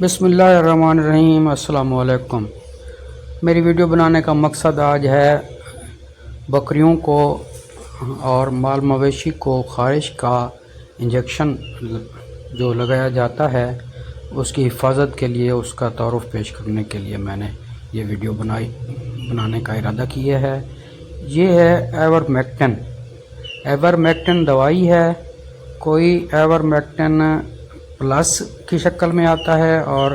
بسم اللہ الرحمن الرحیم۔ السلام علیکم۔ میری ویڈیو بنانے کا مقصد آج ہے بکریوں کو اور مال مویشی کو خارش کا انجیکشن جو لگایا جاتا ہے اس کی حفاظت کے لیے اس کا تعارف پیش کرنے کے لیے میں نے یہ ویڈیو بنانے کا ارادہ کیا ہے۔ یہ ہے ایورمیکٹن۔ ایورمیکٹن دوائی ہے، کوئی ایورمیکٹن پلس کی شکل میں آتا ہے اور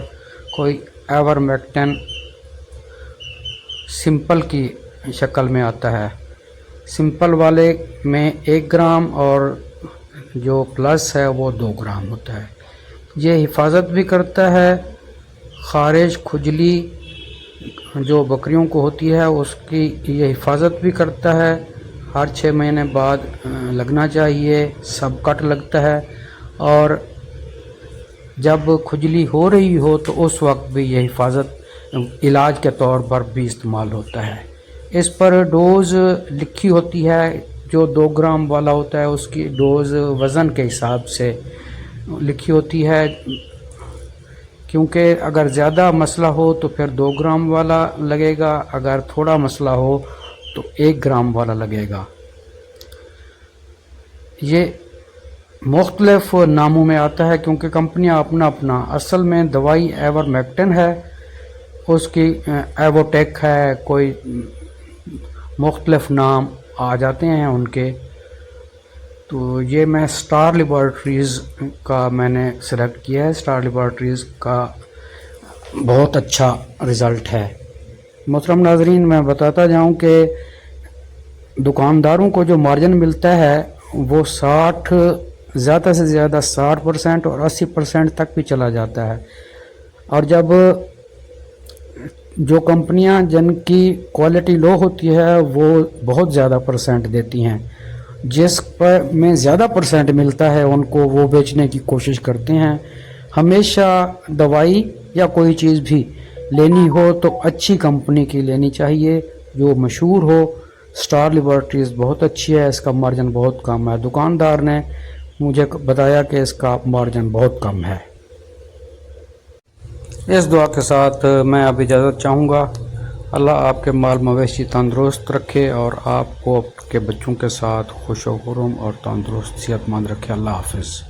کوئی ایورمیکٹن سمپل کی شکل میں آتا ہے۔ سمپل والے میں 1 گرام اور جو پلس ہے وہ 2 گرام ہوتا ہے۔ یہ حفاظت بھی کرتا ہے، خارش کھجلی جو بکریوں کو ہوتی ہے اس کی یہ حفاظت بھی کرتا ہے۔ ہر 6 مہینے بعد لگنا چاہیے، سب کٹ لگتا ہے، اور جب کھجلی ہو رہی ہو تو اس وقت بھی یہ حفاظت علاج کے طور پر بھی استعمال ہوتا ہے۔ اس پر ڈوز لکھی ہوتی ہے، جو 2 گرام والا ہوتا ہے اس کی ڈوز وزن کے حساب سے لکھی ہوتی ہے، کیونکہ اگر زیادہ مسئلہ ہو تو پھر 2 گرام والا لگے گا، اگر تھوڑا مسئلہ ہو تو 1 گرام والا لگے گا۔ یہ مختلف ناموں میں آتا ہے کیونکہ کمپنیاں اپنا اصل میں دوائی ایورمیکٹن ہے، اس کی ایووٹیک ہے، کوئی مختلف نام آ جاتے ہیں ان کے۔ تو یہ میں اسٹار لیبارٹریز کا میں نے سلیکٹ کیا ہے۔ اسٹار لیبارٹریز کا بہت اچھا رزلٹ ہے۔ محترم ناظرین، میں بتاتا جاؤں کہ دکانداروں کو جو مارجن ملتا ہے وہ زیادہ سے زیادہ 60% اور 80% تک بھی چلا جاتا ہے، اور جب جو کمپنیاں جن کی کوالٹی لو ہوتی ہے وہ بہت زیادہ پرسنٹ دیتی ہیں، جس پر میں زیادہ پرسنٹ ملتا ہے ان کو وہ بیچنے کی کوشش کرتے ہیں۔ ہمیشہ دوائی یا کوئی چیز بھی لینی ہو تو اچھی کمپنی کی لینی چاہیے جو مشہور ہو۔ اسٹار لیبارٹریز بہت اچھی ہے، اس کا مارجن بہت کم ہے۔ دکاندار نے مجھے بتایا کہ اس کا مارجن بہت کم ہے۔ اس دعا کے ساتھ میں اب اجازت چاہوں گا۔ اللہ آپ کے مال مویشی تندرست رکھے اور آپ کو آپ کے بچوں کے ساتھ خوش و خرم اور تندرست صحت مند رکھے۔ اللہ حافظ۔